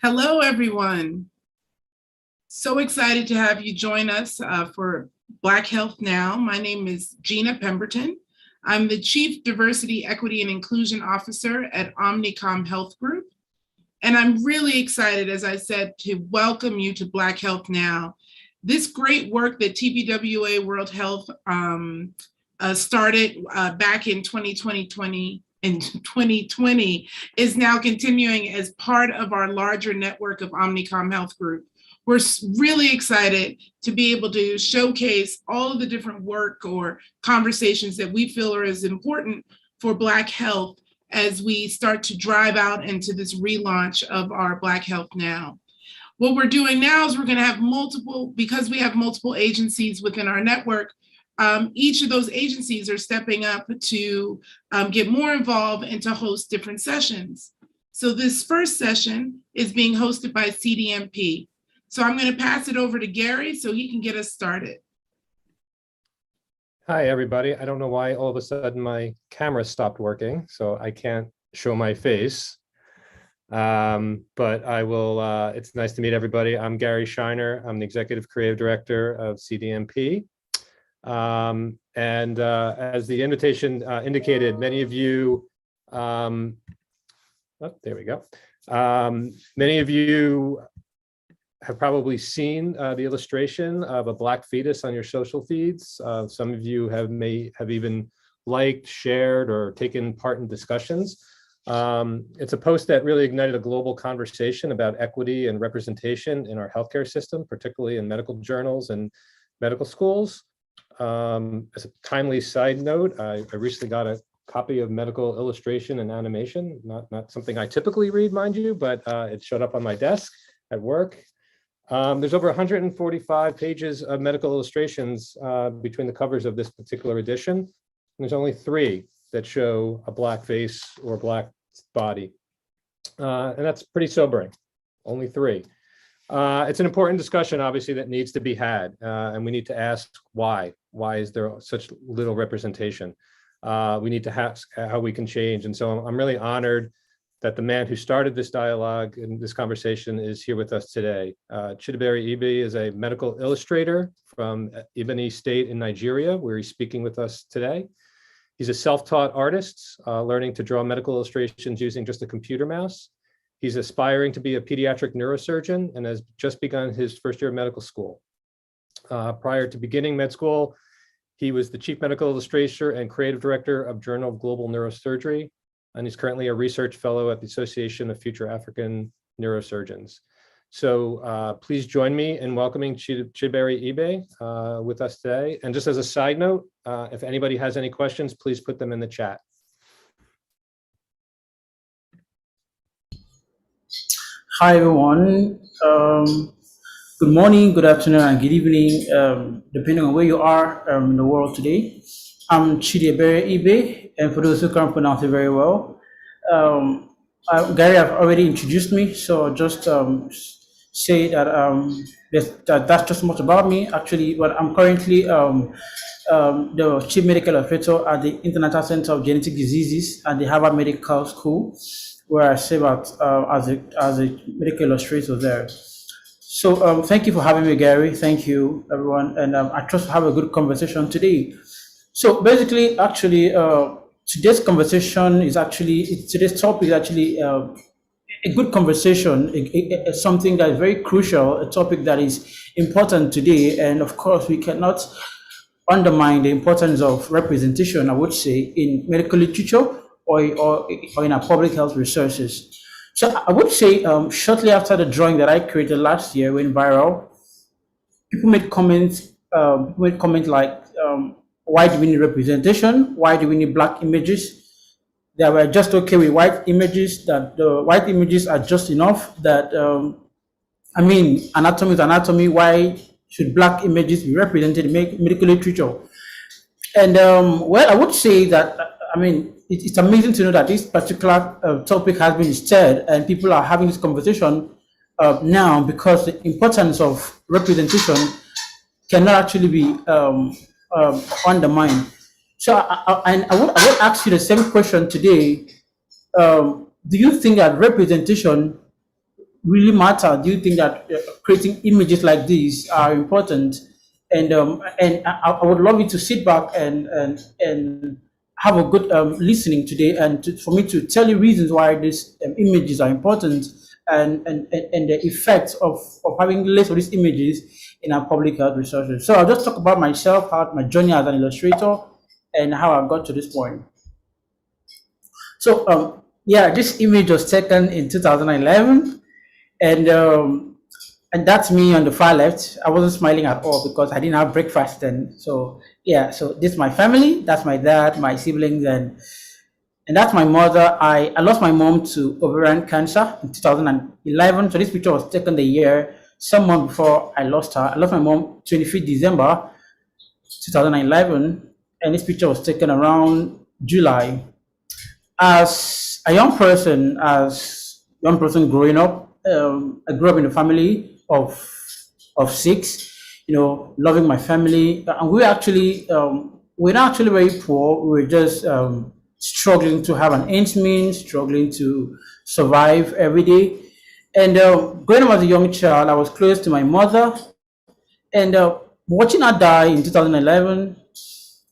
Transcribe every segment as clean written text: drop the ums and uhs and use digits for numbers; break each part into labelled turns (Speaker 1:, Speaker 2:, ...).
Speaker 1: Hello, everyone. So excited to have you join us for Black Health Now. My name is Gina Pemberton. I'm the Chief Diversity, Equity, and Inclusion Officer at Omnicom Health Group. And I'm really excited, as I said, to welcome you to Black Health Now. This great work that TBWA World Health started back in 2020 is now continuing as part of our larger network of Omnicom Health Group. We're really excited to be able to showcase all of the different work or conversations that we feel are as important for Black health as we start to drive out into this relaunch of our Black Health Now. What we're doing now is we're going to have because we have multiple agencies within our network, each of those agencies are stepping up to get more involved and to host different sessions. So this first session is being hosted by CDMP. So I'm going to pass it over to Gary so he can get us started.
Speaker 2: Hi, everybody. I don't know why all of a sudden my camera stopped working, so I can't show my face. But I will, it's nice to meet everybody. I'm Gary Shiner. I'm the Executive Creative Director of CDMP. As the invitation indicated, many of you, there we go. Many of you have probably seen the illustration of a Black fetus on your social feeds. Some of you may have even liked, shared, or taken part in discussions. It's a post that really ignited a global conversation about equity and representation in our healthcare system, particularly in medical journals and medical schools. As a timely side note, I recently got a copy of Medical Illustration and Animation, not something I typically read, mind you, but it showed up on my desk at work. There's over 145 pages of medical illustrations between the covers of this particular edition. And there's only 3 that show a Black face or Black body. And that's pretty sobering, only 3. It's an important discussion, obviously, that needs to be had, and we need to ask why. Why is there such little representation? We need to ask how we can change. And so I'm really honored that the man who started this dialogue and this conversation is here with us today. Chidibere Ibe is a medical illustrator from Ebonyi State in Nigeria, where he's speaking with us today. He's a self-taught artist, learning to draw medical illustrations using just a computer mouse. He's aspiring to be a pediatric neurosurgeon and has just begun his first year of medical school. Prior to beginning med school, he was the chief medical illustrator and creative director of Journal of Global Neurosurgery, and he's currently a research fellow at the Association of Future African Neurosurgeons. So please join me in welcoming Chidiebere Ibe with us today. And just as a side note, if anybody has any questions, please put them in the chat.
Speaker 3: Hi, everyone. Good morning, good afternoon, and good evening, depending on where you are in the world today. I'm Chidiebere Ibe, and for those who can't pronounce it very well, Gary have already introduced me, so I'll just say that that's just much about me. Actually, but I'm currently the Chief Medical Officer at the International Center of Genetic Diseases at the Harvard Medical School, where I serve as a medical illustrator there. So thank you for having me, Gary. Thank you, everyone. And I trust to have a good conversation today. So basically, actually, today's conversation is today's topic is actually a good conversation, something that is very crucial, a topic that is important today. And of course, we cannot undermine the importance of representation, I would say, in medical literature or in our public health resources. So I would say shortly after the drawing that I created last year went viral, people made comments like, why do we need representation? Why do we need Black images? They were just okay with white images, that the white images are just enough, that, anatomy is anatomy, why should Black images be represented in medical literature? And well, I would say that, it's amazing to know that this particular topic has been stirred and people are having this conversation now, because the importance of representation cannot actually be undermined. So I would ask you the same question today. Do you think that representation really matter? Do you think that creating images like these are important? And I would love you to sit back and have a good listening today, and for me to tell you reasons why these images are important, and the effects of having less of these images in our public health resources. So I'll just talk about myself, how my journey as an illustrator, and how I got to this point. So yeah, this image was taken in 2011, and that's me on the far left. I wasn't smiling at all because I didn't have breakfast then. So yeah, so this is my family. That's my dad, my siblings, and that's my mother. I lost my mom to ovarian cancer in 2011. So this picture was taken the year, some month before I lost her. I lost my mom 25th December 2011, and this picture was taken around July. As a young person, growing up, I grew up in a family of six, loving my family, and we're not actually very poor. We were just struggling to have an ends meet, struggling to survive every day. And growing up as a young child, I was close to my mother, and watching her die in 2011,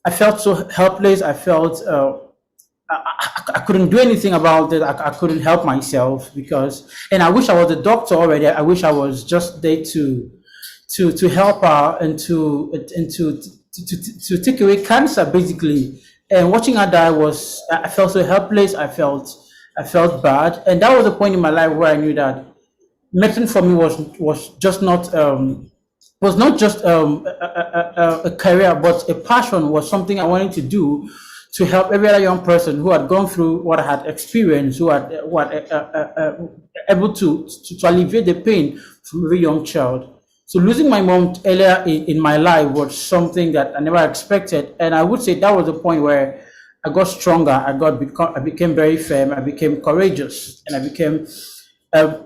Speaker 3: I felt so helpless. I felt I couldn't do anything about it. I couldn't help myself and I wish I was a doctor already. I wish I was just there to help her and to take away cancer, basically. And watching her die I felt so helpless. I felt bad, and that was a point in my life where I knew that medicine for me was just not just a career, but a passion, was something I wanted to do to help every other young person who had gone through what I had experienced, who had able to alleviate the pain from every young child. So losing my mom earlier in my life was something that I never expected, and I would say that was the point where I got stronger. I became very firm. I became courageous, and I became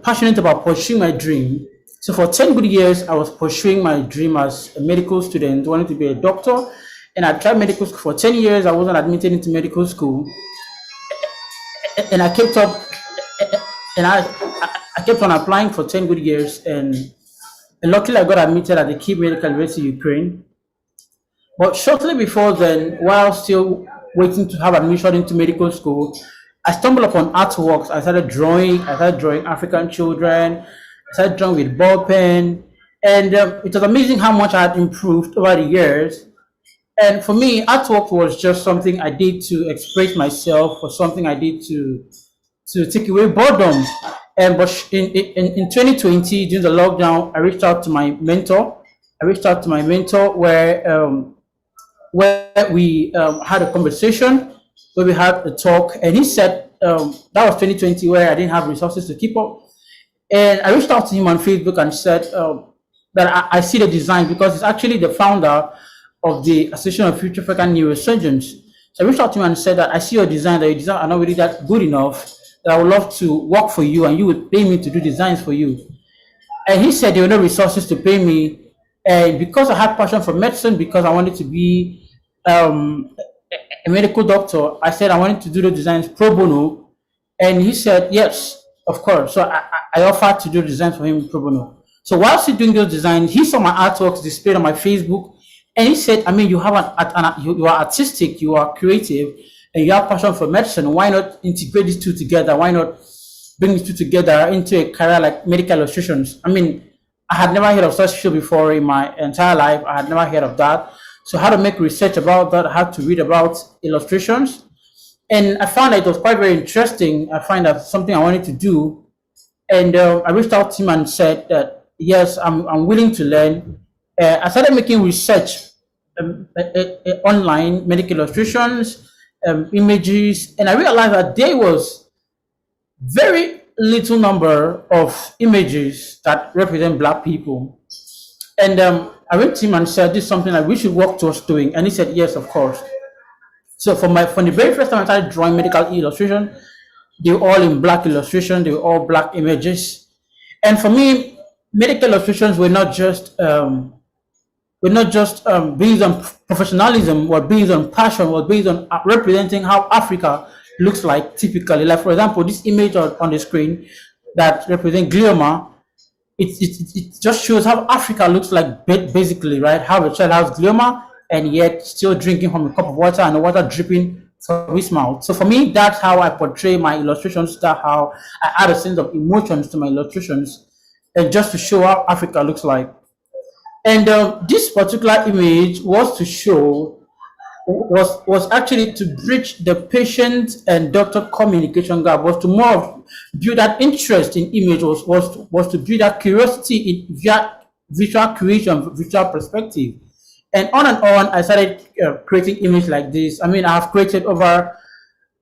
Speaker 3: passionate about pursuing my dream. So for 10 good years, I was pursuing my dream as a medical student, wanting to be a doctor. And I tried medical school for 10 years. I wasn't admitted into medical school. And I kept up, and I kept on applying for 10 good years. And luckily, I got admitted at the Kyiv Medical University, Ukraine. But shortly before then, while still waiting to have admission into medical school, I stumbled upon artworks. I started drawing African children. I started drawing with ball pen. And it was amazing how much I had improved over the years. And for me, artwork was just something I did to express myself, or something I did to take away boredom. But in 2020, during the lockdown, I reached out to my mentor. Where we had a conversation, where we had a talk, and he said that was 2020, where I didn't have resources to keep up. And I reached out to him on Facebook and said that I see the design, because he's actually the founder of the Association of Future African Neurosurgeons. So I reached out to him and said that I see your design, that your design are not really that good enough, that I would love to work for you and you would pay me to do designs for you. And he said there were no resources to pay me. And because I had passion for medicine, because I wanted to be a medical doctor, I said I wanted to do the designs pro bono. And he said, yes, of course. So I offered to do designs for him pro bono. So whilst he's doing those designs, he saw my artworks displayed on my Facebook. And he said, I mean, you have you are artistic, you are creative, and you have passion for medicine. Why not integrate these two together? Why not bring these two together into a career like medical illustrations? I mean, I had never heard of such field before in my entire life. I had never heard of that. So I had to make research about that. I had to read about illustrations. And I found that it was quite very interesting. I find that something I wanted to do. And I reached out to him and said that, yes, I'm willing to learn. I started making research online, medical illustrations, images, and I realized that there was very little number of images that represent Black people. And I went to him and said, this is something that we should work towards doing. And he said, yes, of course. So from the very first time I started drawing medical illustration, they were all in Black illustration, they were all Black images. And for me, medical illustrations were not just based on professionalism, were based on passion, were based on representing how Africa looks like typically. Like, for example, this image on the screen, that represent glioma, it just shows how Africa looks like basically, right? How a child has glioma and yet still drinking from a cup of water and the water dripping from his mouth. So for me, that's how I portray my illustrations. That's how I add a sense of emotions to my illustrations, and just to show how Africa looks like. And this particular image was to show was actually to bridge the patient and doctor communication gap, was to more of build that interest in image, was to build that curiosity in visual creation, visual perspective. And on, I started creating images like this. I mean, I have created over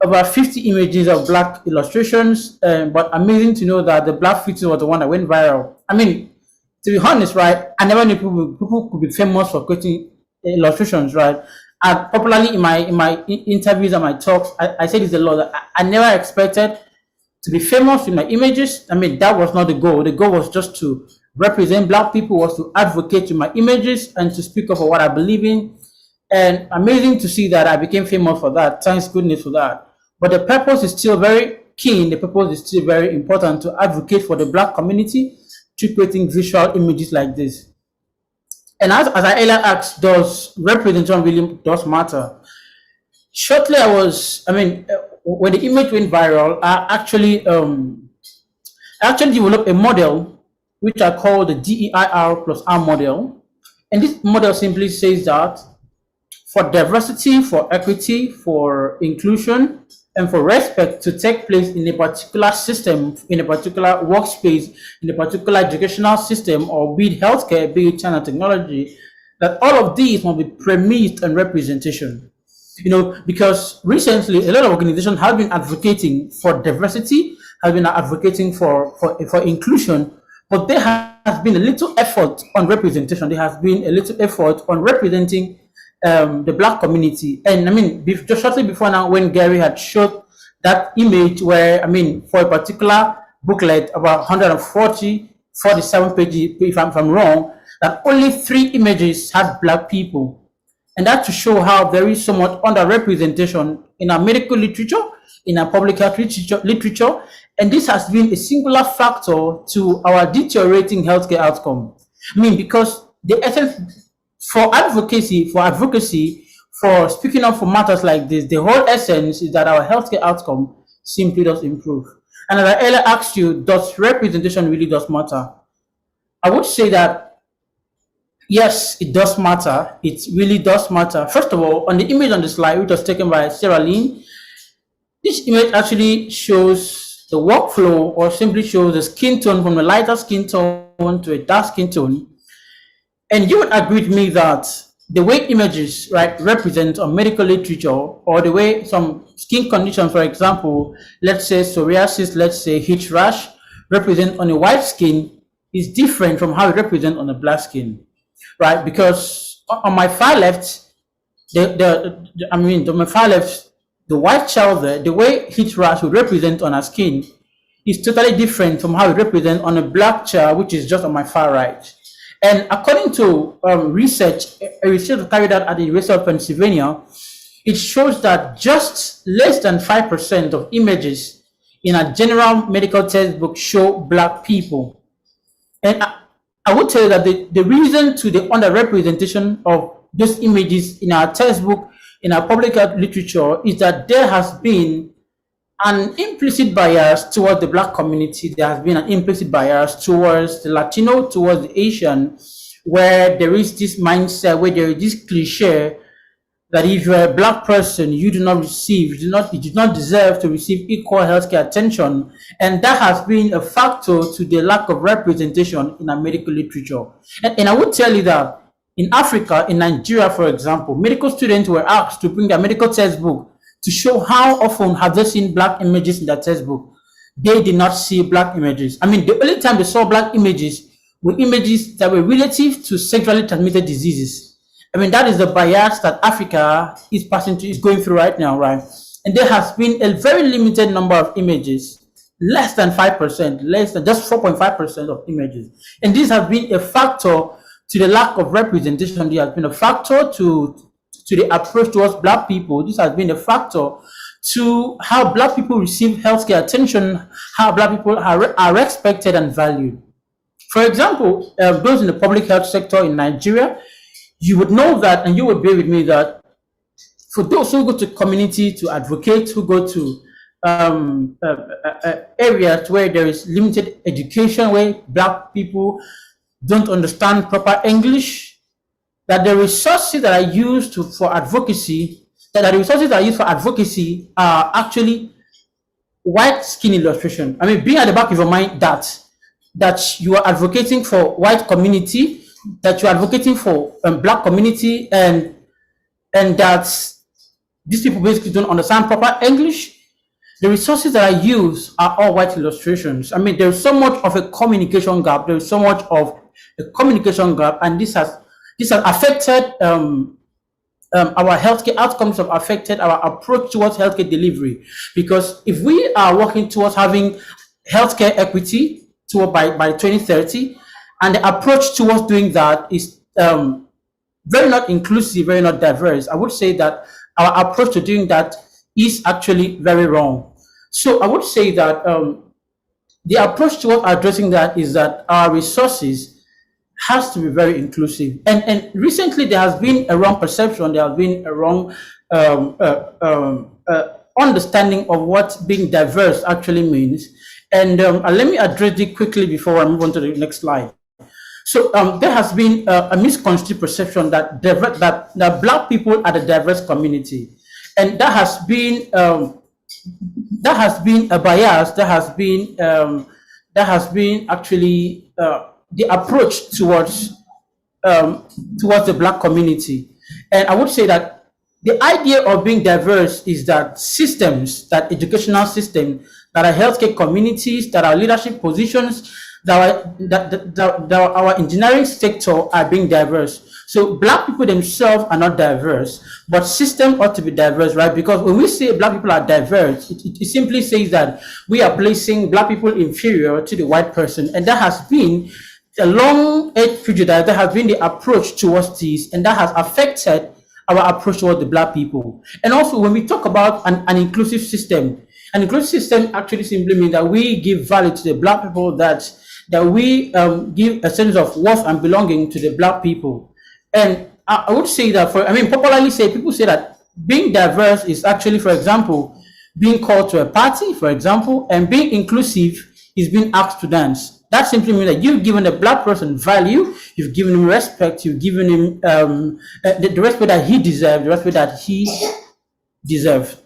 Speaker 3: 50 images of black illustrations, but amazing to know that the black features was the one that went viral. I mean, to be honest, right, I never knew people could be famous for creating illustrations, right? And popularly in my interviews and my talks, I say this a lot. I never expected to be famous with my images. I mean, that was not the goal. The goal was just to represent black people, was to advocate with my images and to speak up for what I believe in. And amazing to see that I became famous for that. Thanks goodness for that. But the purpose is still very keen. The purpose is still very important, to advocate for the black community through creating visual images like this. And as I earlier asked, does representation really does matter? Shortly, when the image went viral, I actually developed a model which I call the DEIR plus R model. And this model simply says that for diversity, for equity, for inclusion, and for respect to take place in a particular system, in a particular workspace, in a particular educational system, or be it healthcare, be it China technology, that all of these must be premised on representation. You know, because recently a lot of organizations have been advocating for diversity, have been advocating for inclusion, but there has been a little effort on representation. There has been a little effort on representing the black community. And I mean, just shortly before now, when Gary had showed that image where, I mean, for a particular booklet, about 47 pages, if I'm wrong, that only 3 images had black people. And that to show how there is so much underrepresentation in our medical literature, in our public health literature, and this has been a singular factor to our deteriorating healthcare outcome. I mean, because the essence for advocacy, for speaking up for matters like this, the whole essence is that our healthcare outcome simply does improve. And as I earlier asked you, does representation really does matter? I would say that yes, it does matter. It really does matter. First of all, on the image on the slide, which was taken by Sarah Lynn, this image actually shows the workflow, or simply shows the skin tone from a lighter skin tone to a dark skin tone. And you would agree with me that the way images, right, represent on medical literature, or the way some skin conditions, for example, let's say psoriasis, let's say heat rash, represent on a white skin, is different from how it represents on a black skin, right? Because on my far left, the white child there, the way heat rash would represent on her skin is totally different from how it represents on a black child, which is just on my far right. And according to research carried out at the University of Pennsylvania, it shows that just less than 5% of images in a general medical textbook show black people. And I would tell you that the reason to the underrepresentation of those images in our textbook, in our public health literature, is that there has been an implicit bias towards the black community. There has been an implicit bias towards the Latino, towards the Asian, where there is this mindset, where there is this cliche that if you're a black person, you do not deserve to receive equal healthcare attention. And that has been a factor to the lack of representation in our medical literature. And I would tell you that in Africa, in Nigeria, for example, medical students were asked to bring their medical textbook to show how often have they seen black images in their textbook. They did not see black images. I mean, the only time they saw black images were images that were relative to sexually transmitted diseases. I mean, that is the bias that Africa is going through right now, right? And there has been a very limited number of images, less than 5%, less than just 4.5% of images. And this has been a factor to the lack of representation. There has been a factor to the approach towards black people. This has been a factor to how Black people receive healthcare attention, how Black people are respected and valued. For example, those in the public health sector in Nigeria, you would know that, and you would bear with me that for those who go to community to advocate, who go to areas where there is limited education, where Black people don't understand proper English, that the resources that are used for advocacy, are actually white skin illustration. I mean, being at the back of your mind that you are advocating for white community, that you are advocating for Black community, and that these people basically don't understand proper English. The resources that I use are all white illustrations. I mean, there's so much of a communication gap. There's so much of a communication gap, and this has affected our healthcare outcomes, have affected our approach towards healthcare delivery. Because if we are working towards having healthcare equity by 2030, and the approach towards doing that is very not inclusive, very not diverse, I would say that our approach to doing that is actually very wrong. So I would say that the approach towards addressing that is that our resources has to be very inclusive. And recently there has been a wrong perception, there has been a wrong understanding of what being diverse actually means. And let me address it quickly before I move on to the next slide. So there has been a misconstrued perception that Black people are the diverse community, and that has been a bias. That has been actually the approach towards the Black community. And I would say that the idea of being diverse is that systems, that educational system, that are healthcare communities, that are leadership positions, that our engineering sector are being diverse. So Black people themselves are not diverse, but system ought to be diverse, right? Because when we say Black people are diverse, it simply says that we are placing Black people inferior to the white person, and that has been a long-edge prejudice. That has been the approach towards this, and that has affected our approach towards the Black people. And also, when we talk about an inclusive system, an inclusive system actually simply means that we give value to the Black people, that we give a sense of worth and belonging to the Black people. And I would say that, popularly say, people say that being diverse is actually, for example, being called to a party, for example, and being inclusive is being asked to dance. That simply means that you've given a Black person value, you've given him respect, you've given him the respect that he deserves, the respect that he deserves.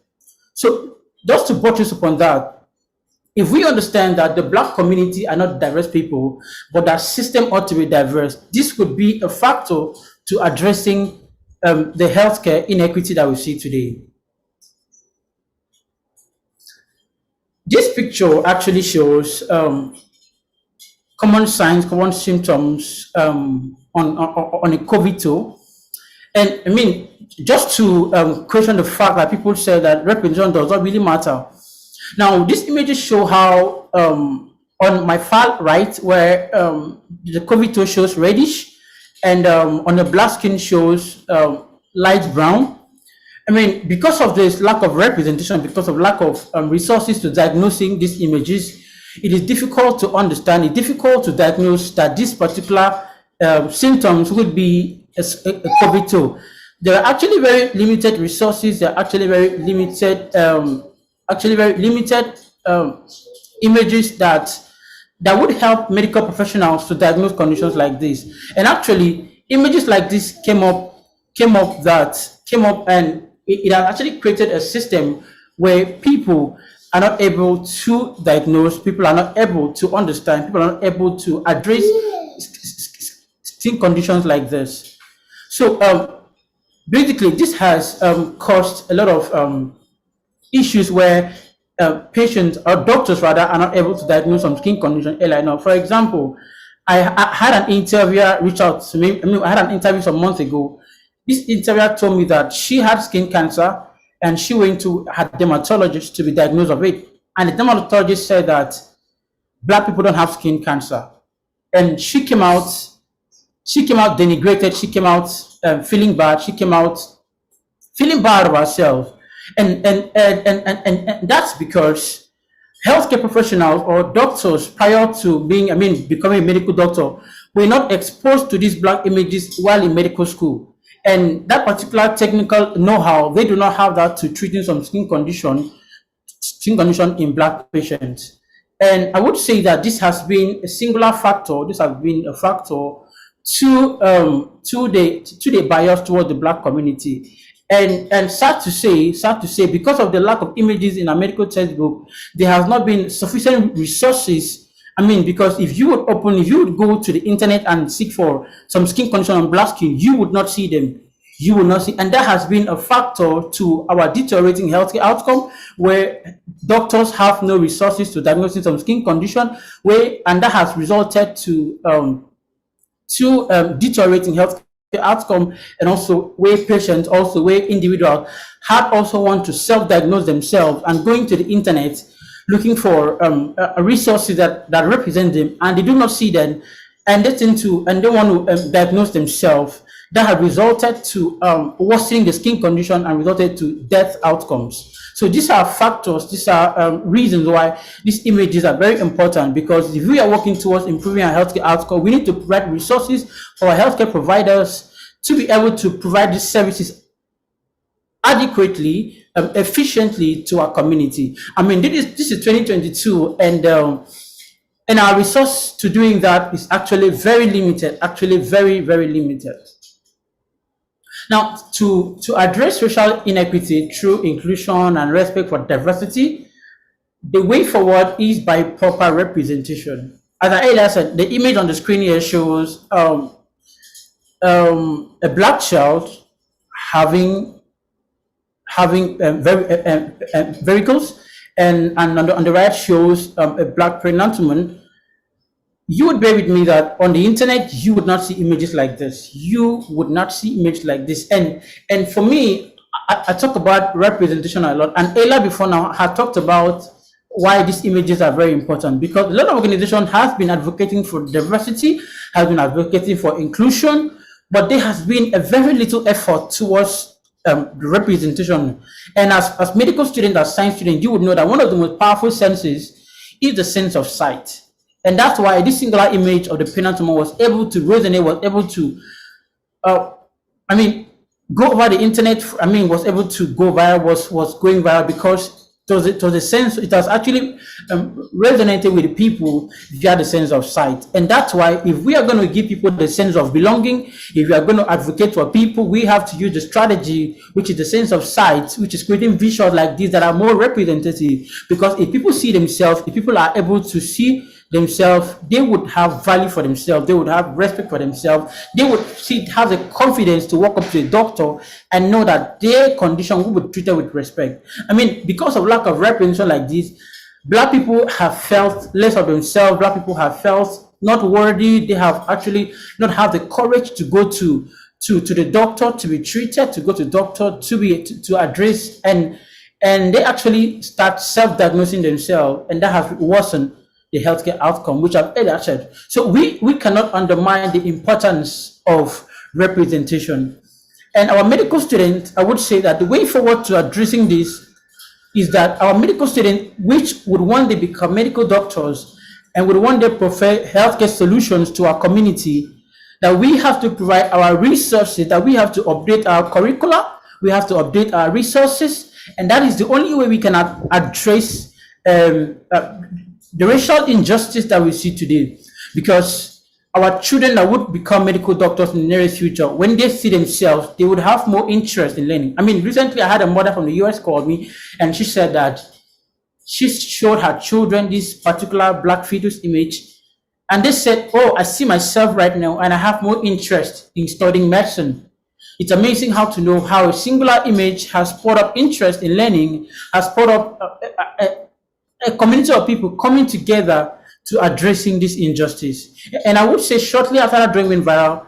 Speaker 3: So just to buttress upon that, if we understand that the Black community are not diverse people, but that system ought to be diverse, this could be a factor to addressing the healthcare inequity that we see today. This picture actually shows common signs, common symptoms on a COVID-2. And I mean, just to question the fact that people say that representation does not really matter. Now, these images show how on my far right, where the COVID-2 shows reddish, and on the Black skin shows light brown. I mean, because of this lack of representation, because of lack of resources to diagnosing these images, it is difficult to understand, it's difficult to diagnose that this particular symptoms would be a COVID-2. There are actually very limited resources, there are actually very limited images that would help medical professionals to diagnose conditions like this. And actually, images like this came up, and it has actually created a system where people are not able to diagnose, people are not able to understand, people are not able to address skin conditions like this. So basically, this has caused a lot of issues where patients or doctors rather are not able to diagnose some skin condition earlier. Now, for example, I had an interviewer reach out to me. I had an interview some months ago. This interviewer told me that she had skin cancer and she went to her dermatologist to be diagnosed of it. And the dermatologist said that Black people don't have skin cancer. And she came out denigrated, she came out feeling bad, she came out feeling bad of herself. And that's because healthcare professionals or doctors prior to becoming a medical doctor were not exposed to these black images while in medical school. And that particular technical know-how, they do not have that to treating some skin condition in black patients. And I would say that this has been a singular factor, this has been a factor to the bias towards the black community. And sad to say, because of the lack of images in a medical textbook, there has not been sufficient resources. Because if you would go to the internet and seek for some skin condition on black skin, you would not see them. You will not see, and that has been a factor to our deteriorating healthcare outcome, where doctors have no resources to diagnose some skin condition, and that has resulted to deteriorating healthcare outcome, and also where patients, also where individuals had also want to self-diagnose themselves and going to the internet looking for resources that represent them, and they do not see them, and they want to diagnose themselves. That have resulted to worsening the skin condition and resulted to death outcomes. So these are factors, these are reasons why these images are very important, because if we are working towards improving our healthcare outcome, we need to provide resources for our healthcare providers to be able to provide these services adequately, efficiently to our community. This is 2022, and our resource to doing that is actually very limited, very, very limited. Now, to address racial inequity through inclusion and respect for diversity, the way forward is by proper representation. As I earlier said, the image on the screen here shows a black child having varicose, and on the right shows a black pregnant woman. You would bear with me that on the internet, you would not see images like this. You would not see images like this. And for me, I talk about representation a lot. And Ella before now had talked about why these images are very important, because a lot of organizations have been advocating for diversity, have been advocating for inclusion, but there has been a very little effort towards the representation. And as medical students, as science students, you would know that one of the most powerful senses is the sense of sight. And that's why this singular image of the pregnant woman was able to resonate, was able to, go over the internet. Was able to go viral, was going viral, because it was a sense, it has actually resonated with the people via the sense of sight. And that's why if we are going to give people the sense of belonging, if we are going to advocate for people, we have to use the strategy, which is the sense of sight, which is creating visuals like this that are more representative. Because if people see themselves, if people are able to see themselves, they would have value for themselves, they would have respect for themselves, they would have the confidence to walk up to a doctor and know that their condition will be treated with respect. Because of lack of representation like this, black people have felt less of themselves, black people have felt not worthy, they have actually not have the courage to go to the doctor to be treated, to go to the doctor to address, and they actually start self-diagnosing themselves, and that has worsened the healthcare outcome, which I've earlier said. So we cannot undermine the importance of representation. And our medical students, I would say that the way forward to addressing this is that our medical students, which would one day become medical doctors and would one day provide healthcare solutions to our community, that we have to provide our resources, that we have to update our curricula, we have to update our resources, and that is the only way we can address the racial injustice that we see today. Because our children that would become medical doctors in the near future, when they see themselves, they would have more interest in learning. Recently I had a mother from the US call me, and she said that she showed her children this particular black fetus image, and they said, "Oh, I see myself right now, and I have more interest in studying medicine." It's amazing how to know how a singular image has brought up interest in learning, has brought up a community of people coming together to addressing this injustice. And I would say shortly after that drawing went viral,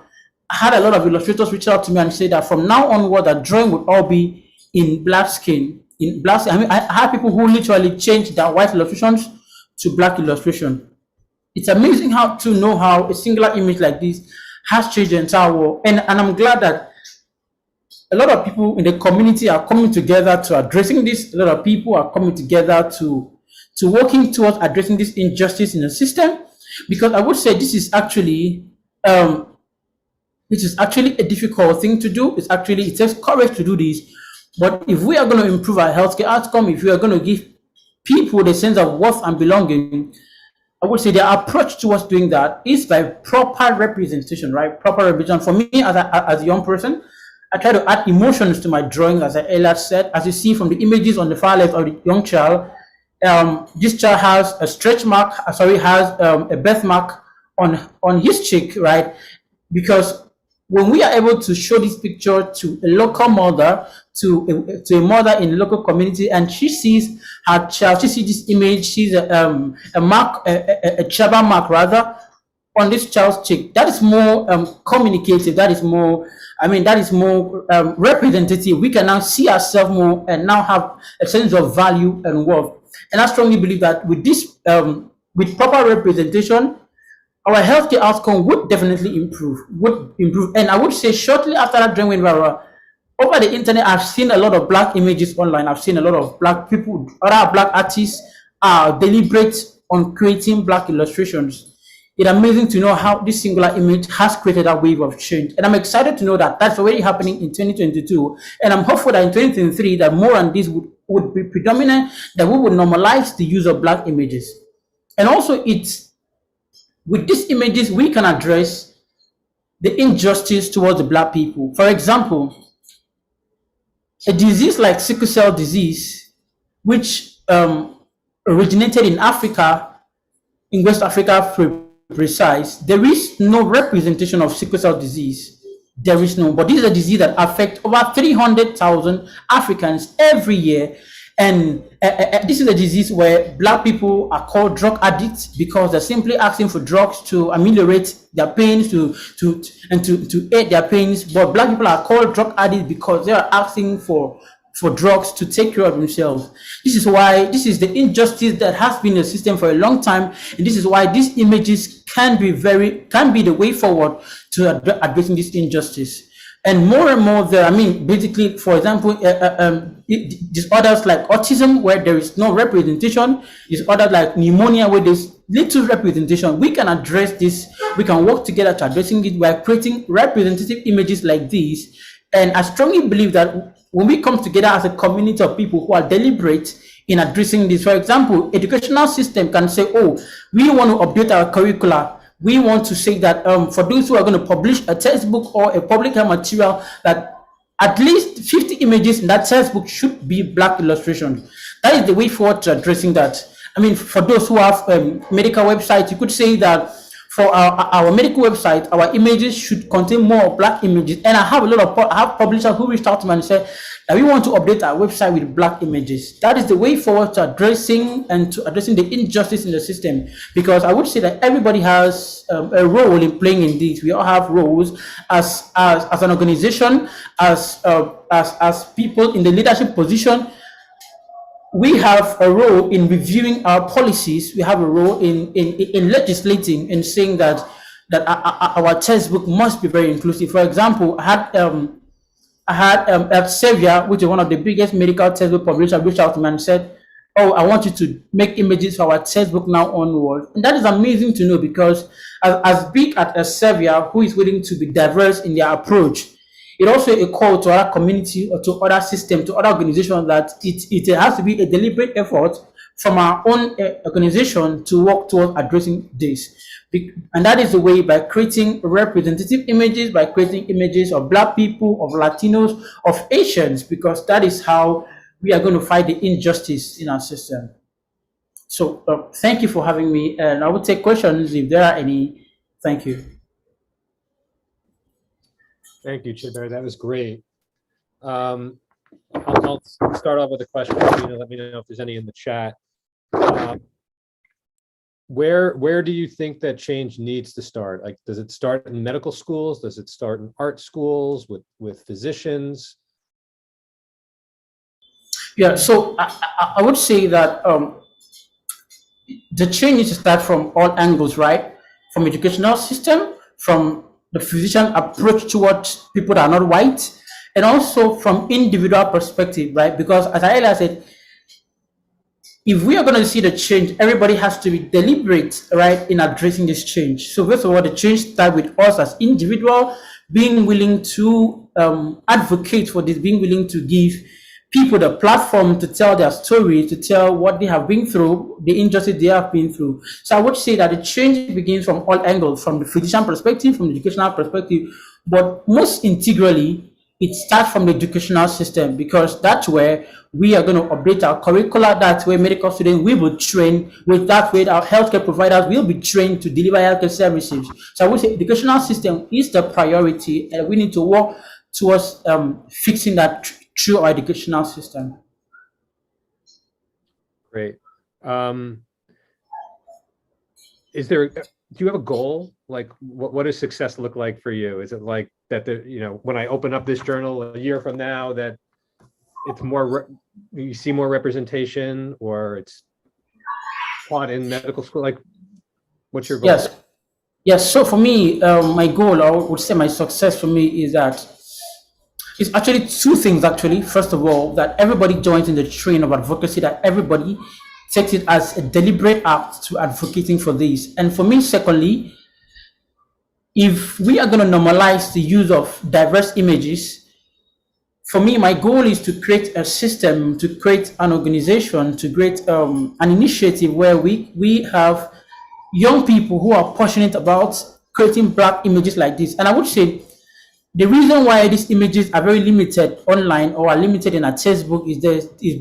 Speaker 3: I had a lot of illustrators reach out to me and say that from now onward, that drawing would all be in black skin. I had people who literally changed their white illustrations to black illustration. It's amazing how to know how a singular image like this has changed the entire world. And I'm glad that a lot of people in the community are coming together to addressing this. A lot of people are coming together to working towards addressing this injustice in the system, because I would say this is actually a difficult thing to do. It takes courage to do this. But if we are going to improve our healthcare outcome, if we are going to give people the sense of worth and belonging, I would say the approach towards doing that is by proper representation, right? Proper representation. For me, as a young person, I try to add emotions to my drawing, as I earlier said. As you see from the images on the far left of the young child, this child has a stretch mark, has a birthmark on his cheek, right? Because when we are able to show this picture to a local mother, to a mother in the local community, and she sees her child, she sees this image, she's a mark, a tribal mark rather, on this child's cheek. That is more communicative. That is more, representative. We can now see ourselves more and now have a sense of value and worth. And I strongly believe that with this, with proper representation, our healthcare outcome would definitely improve. And I would say shortly after that drawing went viral, over the internet, I've seen a lot of Black images online. I've seen a lot of Black people, other Black artists are deliberate on creating Black illustrations. It's amazing to know how this singular image has created a wave of change. And I'm excited to know that that's already happening in 2022. And I'm hopeful that in 2023, that more on this would be predominant, that we would normalize the use of Black images. And also, with these images, we can address the injustice towards the Black people. For example, a disease like sickle cell disease, which originated in Africa, in West Africa for precise, there is no representation of sickle cell disease. There is no, but this is a disease that affects over 300,000 Africans every year. And this is a disease where Black people are called drug addicts because they're simply asking for drugs to ameliorate their pains, to aid their pains. But Black people are called drug addicts because they are asking for drugs to take care of themselves. This is the injustice that has been in the system for a long time, and this is why these images can be the way forward to addressing this injustice. And more there, basically, for example, disorders like autism, where there is no representation, disorders like pneumonia, where there's little representation. We can address this. We can work together to addressing it by creating representative images like these. And I strongly believe that when we come together as a community of people who are deliberate in addressing this, for example, educational system can say, oh, we want to update our curricula. We want to say that for those who are going to publish a textbook or a public health material, that at least 50 images in that textbook should be Black illustration. That is the way forward to addressing that. For those who have medical websites, you could say that for our medical website, our images should contain more Black images. And I have publishers who reached out to me and said that we want to update our website with Black images. That is the way forward to addressing the injustice in the system. Because I would say that everybody has a role in playing in this. We all have roles as an organization, as people in the leadership position. We have a role in reviewing our policies. We have a role in legislating and saying that our textbook must be very inclusive. For example, I had Elsevier, which is one of the biggest medical textbook publishers, reached out to me and said, oh, I want you to make images for our textbook now onwards. And that is amazing to know, because as big as Elsevier, who is willing to be diverse in their approach, it also a call to our community or to other systems, to other organizations, that it has to be a deliberate effort from our own organization to work towards addressing this. And that is the way, by creating representative images, by creating images of Black people, of Latinos, of Asians, because that is how we are going to fight the injustice in our system. So thank you for having me, and I will take questions if there are any. Thank you.
Speaker 2: Thank you, Chidiebere. That was great. I'll start off with a question. Let me know if there's any in the chat. Where do you think that change needs to start? Like, does it start in medical schools? Does it start in art schools with physicians?
Speaker 3: Yeah, so I would say that the change needs to start from all angles, right? From educational system, from the physician approach towards people that are not white, and also from individual perspective, right? Because as I earlier said, if we are going to see the change, everybody has to be deliberate, right, in addressing this change. So first of all, the change starts with us as individual being willing to advocate for this, being willing to give people the platform to tell their story, to tell what they have been through, the injustice they have been through. So I would say that the change begins from all angles, from the physician perspective, from the educational perspective, but most integrally, it starts from the educational system, because that's where we are going to update our curricula. That's where medical students will be trained. With that way, our healthcare providers will be trained to deliver healthcare services. So I would say educational system is the priority, and we need to work towards fixing that through our educational system.
Speaker 2: Great. Do you have a goal? Like, what does success look like for you? Is it like that, when I open up this journal a year from now, that it's more, you see more representation, or it's taught in medical school? Like, what's your goal?
Speaker 3: Yes. So for me, my goal, I would say my success for me is that it's actually two things, actually. First of all, that everybody joins in the train of advocacy, that everybody takes it as a deliberate act to advocating for this. And for me, secondly, if we are going to normalize the use of diverse images, for me, my goal is to create a system, to create an organization, to create an initiative where we have young people who are passionate about creating Black images like this. And I would say the reason why these images are very limited online or are limited in a textbook is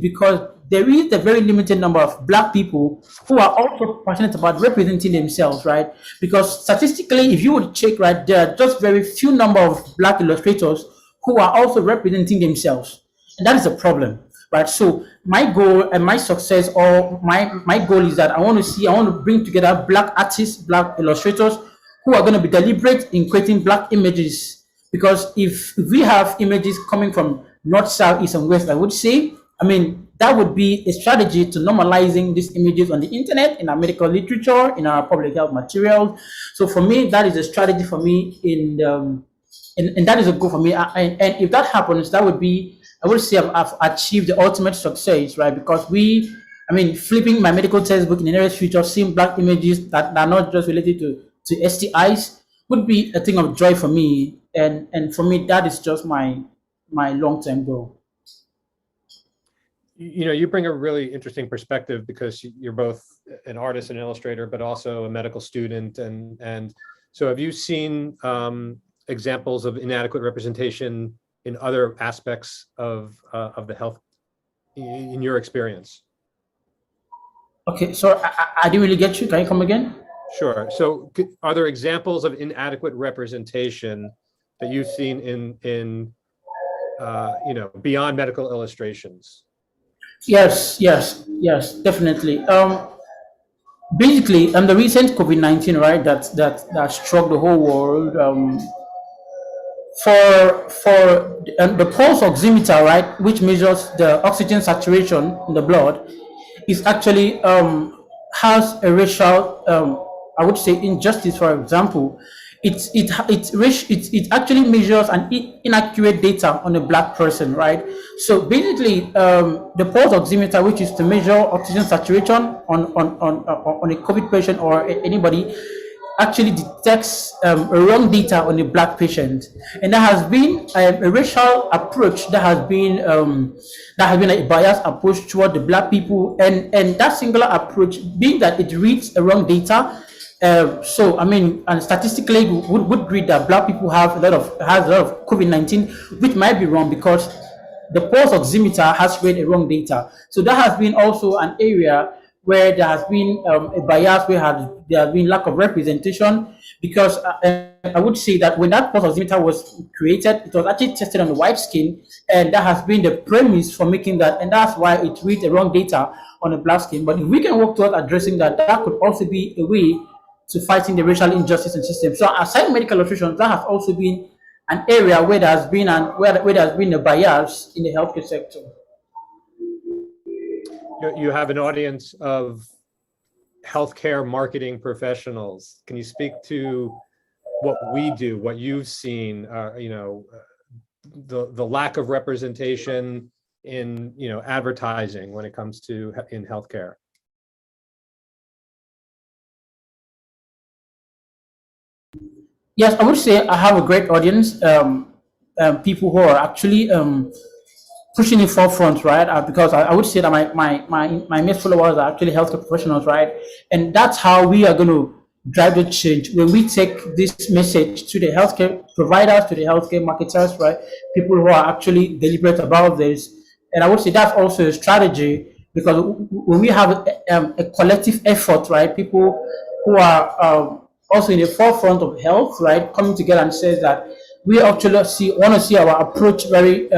Speaker 3: because there is a very limited number of Black people who are also passionate about representing themselves, right? Because statistically, if you would check, right, there are just very few number of Black illustrators who are also representing themselves. And that is a problem, right? So my goal and my success, or my goal is that I want to bring together Black artists, Black illustrators who are going to be deliberate in creating Black images. Because if we have images coming from north, south, east, and west, I would say, that would be a strategy to normalizing these images on the internet, in our medical literature, in our public health materials. So for me, that is a strategy for me, and that is a goal for me. And if that happens, that would be, I would say I've achieved the ultimate success, right? Because flipping my medical textbook in the nearest future, seeing Black images that are not just related to STIs would be a thing of joy for me. And for me, that is just my long-term goal.
Speaker 2: You bring a really interesting perspective, because you're both an artist and illustrator, but also a medical student. And so have you seen examples of inadequate representation in other aspects of the health in your experience?
Speaker 3: Okay, so I didn't really get you. Can you come again?
Speaker 2: Sure. So are there examples of inadequate representation that you've seen in beyond medical illustrations?
Speaker 3: Yes, definitely. Basically, the recent COVID-19, right, that struck the whole world. For the pulse oximeter, right, which measures the oxygen saturation in the blood, is actually has a racial, I would say, injustice. For example, it actually measures an inaccurate data on a Black person, right? So basically, the pulse oximeter, which is to measure oxygen saturation on a COVID patient or anybody, actually detects wrong data on a Black patient, and there has been a racial approach that has been a biased approach toward the Black people, and that singular approach being that it reads a wrong data. And statistically, would read that Black people have a lot of COVID-19, which might be wrong because the pulse oximeter has read a wrong data. So that has been also an area where there has been a bias, where there has been lack of representation, because I would say that when that pulse oximeter was created, it was actually tested on the white skin, and that has been the premise for making that, and that's why it reads the wrong data on a Black skin. But if we can work towards addressing that, that could also be a way to fighting the racial injustice in the system. So aside medical illustrations, that has also been an area where there has been where there has been a bias in the healthcare sector.
Speaker 2: You have an audience of healthcare marketing professionals. Can you speak to what we do, what you've seen, the lack of representation in, advertising when it comes to in healthcare?
Speaker 3: Yes, I would say I have a great audience, people who are actually pushing the forefront, right? Because I would say that my main followers are actually healthcare professionals, right? And that's how we are going to drive the change when we take this message to the healthcare providers, to the healthcare marketers, right? People who are actually deliberate about this. And I would say that's also a strategy because when we have a collective effort, right? People who are also in the forefront of health, right? Coming together and says that we actually want to see our approach very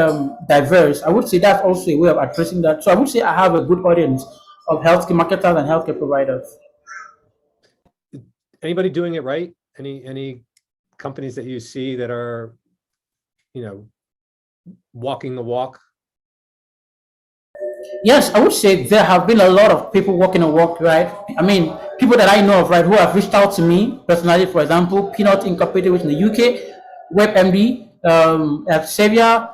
Speaker 3: diverse. I would say that's also a way of addressing that. So I would say I have a good audience of healthcare marketers and healthcare providers.
Speaker 2: Anybody doing it right? Any companies that you see that are, walking the walk?
Speaker 3: Yes, I would say there have been a lot of people walking the walk, right? I mean, people that I know of, right, who have reached out to me personally, for example, Peanut Incorporated, which in the UK, WebMD, Xavier,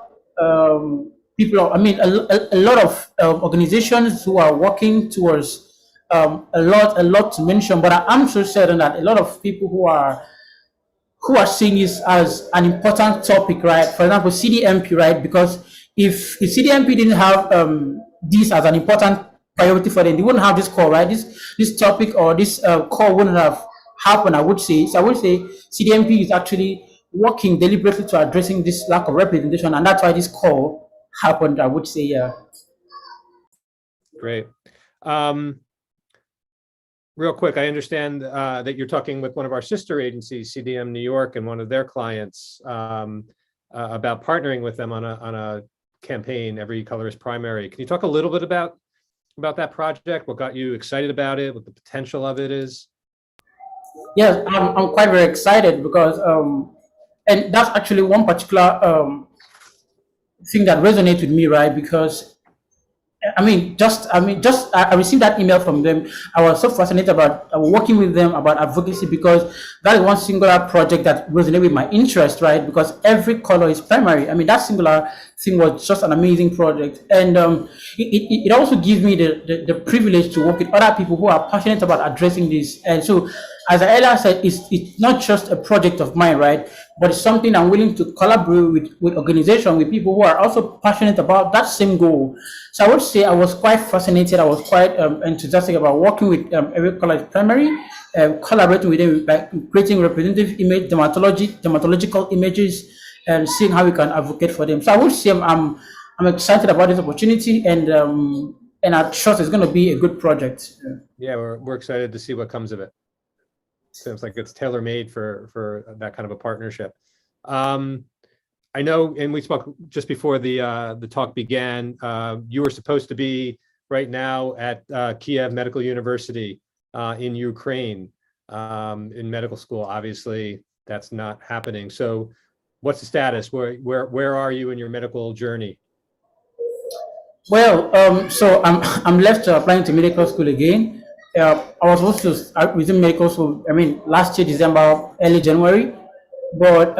Speaker 3: people, I mean, a lot of organizations who are working towards a lot to mention, but I'm so certain that a lot of people who are seeing this as an important topic, right? For example, CDMP, right? Because if CDMP didn't have this as an important priority for them, they wouldn't have this call, right? This topic or this call wouldn't have happened, I would say. So I would say CDMP is actually working deliberately to addressing this lack of representation, and that's why this call happened, I would say, yeah.
Speaker 2: Great. Real quick, I understand that you're talking with one of our sister agencies, CDM New York, and one of their clients about partnering with them on a campaign, Every Color is Primary. Can you talk a little bit about that project? What got you excited about it? What the potential of it is?
Speaker 3: Yes, I'm quite very excited because, and that's actually one particular thing that resonates with me, right? Because I received that email from them. I was so fascinated about working with them about advocacy because that is one singular project that resonated with my interest, right? Because every color is primary. I mean, that singular thing was just an amazing project. And it also gives me the privilege to work with other people who are passionate about addressing this. And so, as I earlier said, it's not just a project of mine, right? But it's something I'm willing to collaborate with organizations, with people who are also passionate about that same goal. So I would say I was quite fascinated. I was quite enthusiastic about working with Every Color is Primary, collaborating with them by creating representative image, dermatological images, and seeing how we can advocate for them. So I would say I'm excited about this opportunity, and I trust it's going to be a good project.
Speaker 2: Yeah, we're excited to see what comes of it. Seems like it's tailor-made for that kind of a partnership. I know, and we spoke just before the talk began. You were supposed to be right now at Kiev Medical University in Ukraine in medical school. Obviously, that's not happening. So, what's the status? Where are you in your medical journey?
Speaker 3: Well, so I'm left applying to medical school again. I was supposed to start resume medical school. I mean, last year December, early January, but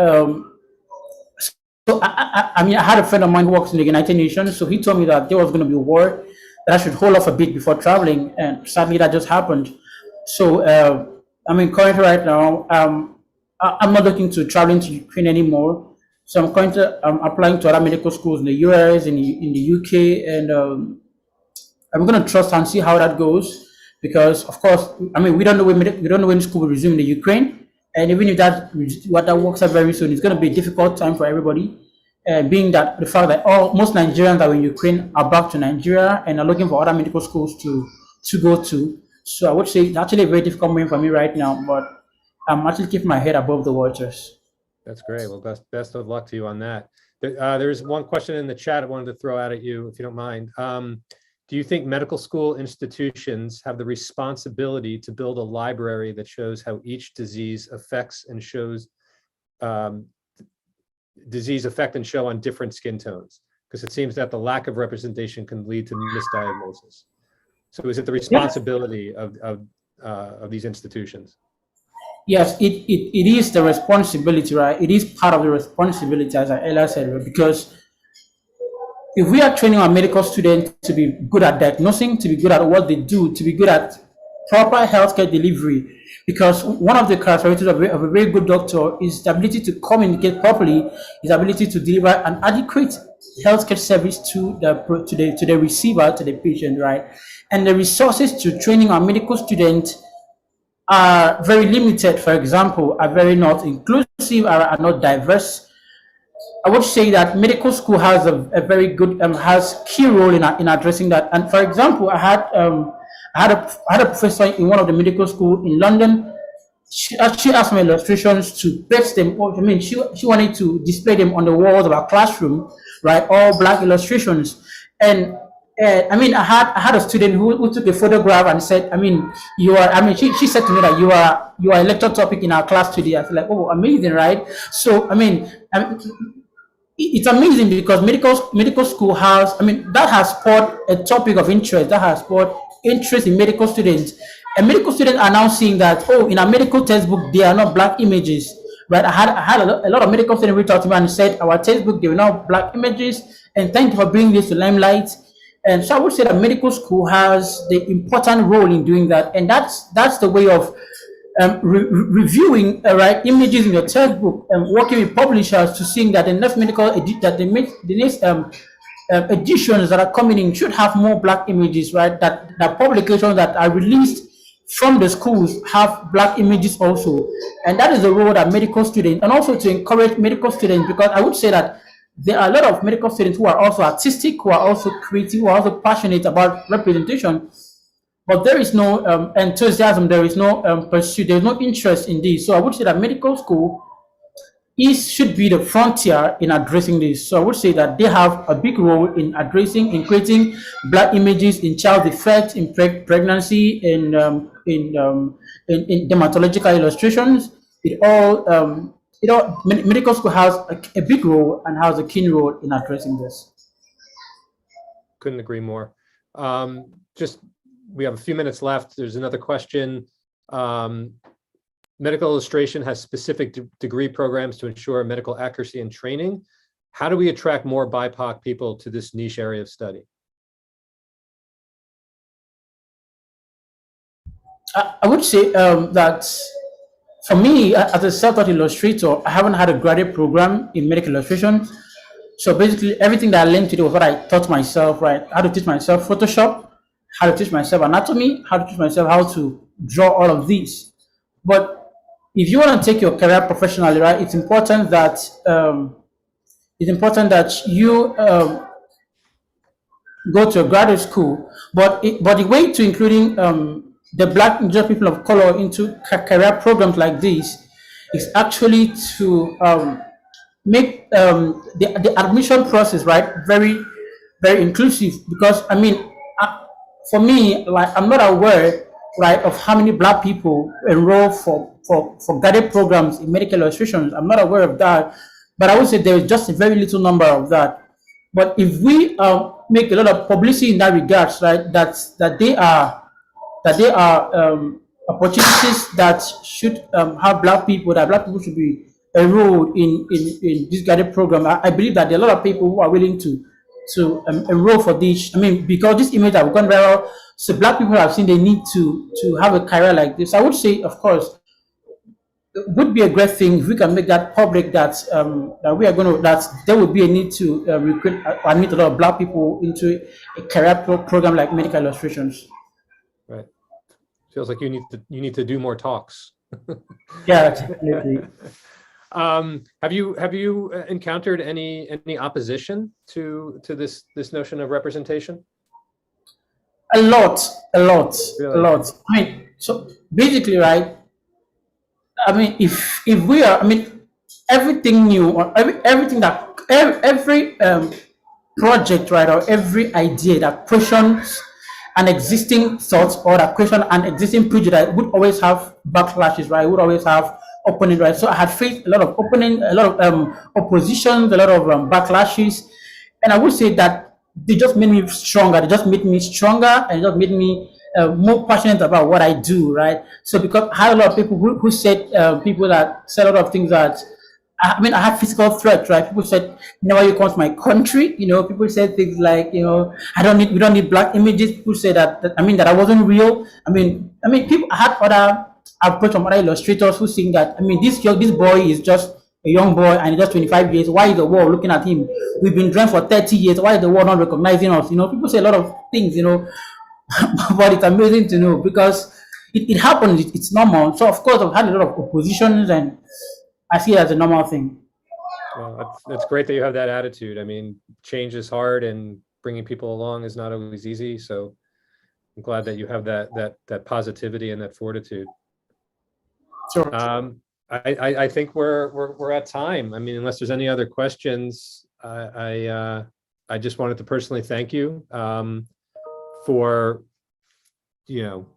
Speaker 3: so I had a friend of mine who works in the United Nations, so he told me that there was going to be a war, that I should hold off a bit before traveling, and sadly that just happened. So currently right now, I'm not looking to traveling to Ukraine anymore. So I'm currently applying to other medical schools in the US, in the UK, and I'm going to trust and see how that goes. Because of course, we don't know when school will resume in the Ukraine, and even if that works out very soon, it's going to be a difficult time for everybody. Being that the fact that most Nigerians that are in Ukraine are back to Nigeria and are looking for other medical schools to go to. So I would say it's actually a very difficult moment for me right now, but I'm actually keeping my head above the waters.
Speaker 2: That's great. Well, best of luck to you on that. There's one question in the chat I wanted to throw out at you, if you don't mind. Do you think medical school institutions have the responsibility to build a library that shows how each disease affects and shows disease effect and show on different skin tones? Because it seems that the lack of representation can lead to misdiagnosis. So is it the responsibility of these institutions?
Speaker 3: Yes, it is the responsibility, right? It is part of the responsibility, as I earlier said, right? Because if we are training our medical students to be good at diagnosing, to be good at what they do, to be good at proper healthcare delivery, because one of the characteristics of a very good doctor is the ability to communicate properly, his ability to deliver an adequate healthcare service to the receiver, to the patient, right? And the resources to training our medical students are very limited. For example, are very not inclusive, are not diverse. I would say that medical school has a very good has key role in addressing that. And for example, I had a professor in one of the medical school in London. She asked my illustrations to paste them. I mean, she wanted to display them on the walls of our classroom, right? All black illustrations. And I mean, I had a student who took a photograph and said, I mean, you are. I mean, she said to me that you are a lecture topic in our class today. I feel like, oh, amazing, right? So I mean, it's amazing because medical school has, I mean, that has spurred a topic of interest, that has spurred interest in medical students, and medical students are now seeing that, oh, in a medical textbook there are not black images, right? I had a lot of medical students reach out to me and said our textbook there were not black images, and thank you for bringing this to limelight. And so I would say that medical school has the important role in doing that, and that's the way of reviewing right images in your textbook and working with publishers to seeing that the next the next editions that are coming in should have more black images, right? That publications that are released from the schools have black images also, and that is the role that medical students, and also to encourage medical students, because I would say that there are a lot of medical students who are also artistic, who are also creative, who are also passionate about representation, but there is no enthusiasm, there is no pursuit, there is no interest in this. So I would say that medical school should be the frontier in addressing this. So I would say that they have a big role in addressing, in creating black images in child defect, in pregnancy, in dermatological illustrations. Medical school has a big role and has a keen role in addressing this.
Speaker 2: Couldn't agree more. Just, we have a few minutes left. There's another question. Medical illustration has specific degree programs to ensure medical accuracy and training. How do we attract more BIPOC people to this niche area of study?
Speaker 3: I would say that for me, as a self-taught illustrator, I haven't had a graduate program in medical illustration. So basically, everything that I learned today was what I taught myself, right? How to teach myself Photoshop, how to teach myself anatomy, how to teach myself how to draw all of these. But if you want to take your career professionally, right, it's important that you go to a graduate school. But the way to including the black and just people of color into career programs like this is actually to make the admission process, right, very, very inclusive. Because I mean, for me, like, I'm not aware, right, of how many black people enroll for graduate programs in medical illustrations. I'm not aware of that, but I would say there is just a very little number of that. But if we make a lot of publicity in that regards, right, that they are opportunities that should have black people, that black people should be enrolled in this graduate program. I believe that there are a lot of people who are willing to enroll for this. I mean, because this image have gone viral, so black people have seen they need to have a career like this. I would say, of course, it would be a great thing if we can make that public, that there would be a need to recruit, admit a lot of black people into a career program like medical illustrations.
Speaker 2: Right. Feels like you need to do more talks.
Speaker 3: Yeah, definitely.
Speaker 2: Have you encountered any opposition to this notion of representation?
Speaker 3: A lot.
Speaker 2: Really?
Speaker 3: A lot. I mean, so basically, right, I mean, if we are, I mean, everything new, or everything that every project, right, or every idea that questions an existing thought, or that question an existing prejudice, would always have backlashes, right? Would always have opponent, right? So I had faced a lot of opposition, a lot of backlashes, and I would say that they just made me stronger. They just made me stronger, and it just made me more passionate about what I do, right? So because I had a lot of people who said, people that said a lot of things that, I mean, I had physical threats, right? People said, never you come to my country. People said things like, we don't need black images. People said that I wasn't real. People, I had other approach from other illustrators who think that, this boy is just a young boy and he's just 25 years. Why is the world looking at him? We've been dreaming for 30 years. Why is the world not recognizing us? People say a lot of things, but it's amazing to know because it happens. It's normal. So of course I've had a lot of oppositions and I see it as a normal thing.
Speaker 2: Well, that's great that you have that attitude. I mean, change is hard and bringing people along is not always easy. So I'm glad that you have that positivity and that fortitude.
Speaker 3: Sure.
Speaker 2: I think we're at time. I mean, unless there's any other questions, I just wanted to personally thank you for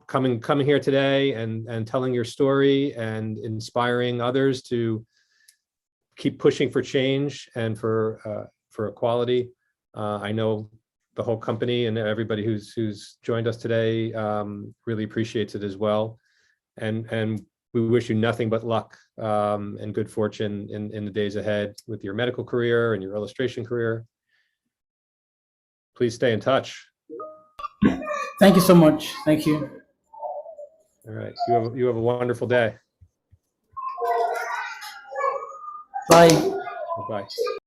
Speaker 2: coming here today and telling your story and inspiring others to keep pushing for change and for equality. I know the whole company and everybody who's joined us today really appreciates it as well. And we wish you nothing but luck and good fortune in the days ahead with your medical career and your illustration career. Please stay in touch.
Speaker 3: Thank you so much. Thank you.
Speaker 2: All right. You have a wonderful day.
Speaker 3: Bye.
Speaker 2: Bye.